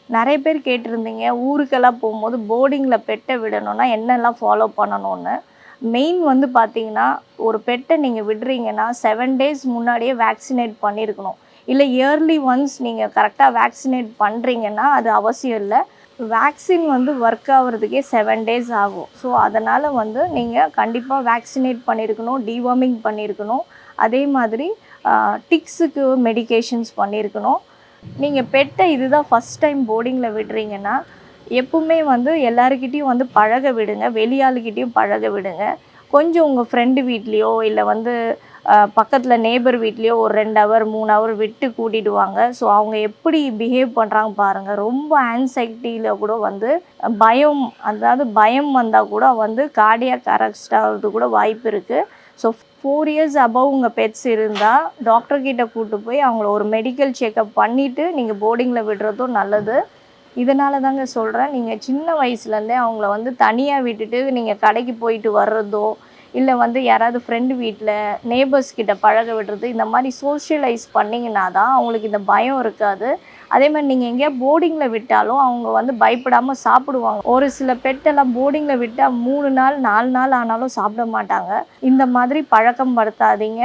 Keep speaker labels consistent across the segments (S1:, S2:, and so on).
S1: நிறைய பேர் கேட்டிருந்தீங்க, ஊருக்கெல்லாம் போகும்போது போர்டிங்கில் பெட்டை விடணும்னா என்னெல்லாம் ஃபாலோ பண்ணணும்னு. மெயின் வந்து பார்த்தீங்கன்னா, ஒரு பெட்டை நீங்கள் விடுறீங்கன்னா 7 டேஸ் முன்னாடியே வேக்சினேட் பண்ணியிருக்கணும். இல்லை இயர்லி ஒன்ஸ் நீங்கள் கரெக்டாக வேக்சினேட் பண்ணுறீங்கன்னா அது அவசியம் இல்லை. வேக்சின் வந்து ஒர்க் ஆகுறதுக்கே 7 டேஸ் ஆகும். ஸோ அதனால் வந்து நீங்கள் கண்டிப்பாக வேக்சினேட் பண்ணியிருக்கணும், டிவார்மிங் பண்ணியிருக்கணும். அதே மாதிரி டிக்ஸுக்கு மெடிகேஷன்ஸ் பண்ணியிருக்கணும். நீங்கள் பெட்டை இதுதான் ஃபஸ்ட் டைம் போர்டிங்கில் விடுறீங்கன்னா, எப்பவுமே வந்து எல்லாருக்கிட்டேயும் வந்து பழக விடுங்க. வெளியாளுக்கிட்டேயும் பழக விடுங்க. கொஞ்சம் உங்கள் ஃப்ரெண்டு வீட்லேயோ இல்லை வந்து பக்கத்தில் நேபர் வீட்லேயோ ஒரு 2 ஹவர் 3 ஹவர் விட்டு கூட்டிகிட்டு வாங்க. ஸோ அவங்க எப்படி பிஹேவ் பண்ணுறாங்க பாருங்கள். ரொம்ப ஆன்சைட்டியில் கூட வந்து பயம், அதாவது பயம் வந்தால் கூட வந்து கார்டியாக் அரெஸ்ட் ஆகிறது கூட வாய்ப்பு இருக்குது. ஸோ 4 இயர்ஸ் அபவ் உங்கள் பெட்ஸ் இருந்தால் டாக்டர்கிட்ட கூப்பிட்டு போய் அவங்கள ஒரு மெடிக்கல் செக்கப் பண்ணிவிட்டு நீங்கள் போர்டிங்கில் விடுறதும் நல்லது. இதனால தாங்க சொல்கிறேன், நீங்கள் சின்ன வயசுலேருந்தே அவங்கள வந்து தனியாக விட்டுட்டு நீங்கள் கடைக்கு போயிட்டு வர்றதோ, இல்லை வந்து யாராவது ஃப்ரெண்டு வீட்டில் நேபர்ஸ் கிட்ட பழக விடுறது, இந்த மாதிரி சோஷியலைஸ் பண்ணிங்கன்னா தான் அவங்களுக்கு இந்த பயம் இருக்காது. அதே மாதிரி நீங்கள் எங்கேயா போர்டிங்கில் விட்டாலும் அவங்க வந்து பயப்படாமல் சாப்பிடுவாங்க. ஒரு சில பெட்டெல்லாம் போர்டிங்கில் விட்டால் 3 நாள் 4 நாள் ஆனாலும் சாப்பிட மாட்டாங்க. இந்த மாதிரி பழக்கம் படுத்தாதீங்க.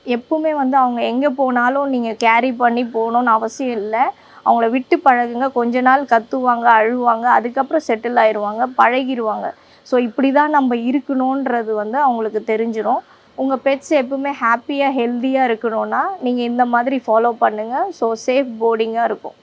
S1: எப்பவுமே வந்து அவங்க எங்கே போனாலும் நீங்கள் கேரி பண்ணி போகணுன்னு அவசியம் இல்லை. அவங்கள விட்டு பழகுங்க. கொஞ்ச நாள் கத்துவாங்க, அழுவாங்க, அதுக்கப்புறம் செட்டில் ஆயிடுவாங்க, பழகிடுவாங்க. ஸோ இப்படி தான் நம்ம இருக்கணுன்றது வந்து அவங்களுக்கு தெரிஞ்சிடும். உங்கள் பெட்ஸ் எப்பவுமே ஹாப்பியாக ஹெல்த்தியாக இருக்கணும்னா நீங்கள் இந்த மாதிரி ஃபாலோ பண்ணுங்கள். ஸோ சேஃப் போர்டிங்காக இருக்கும்.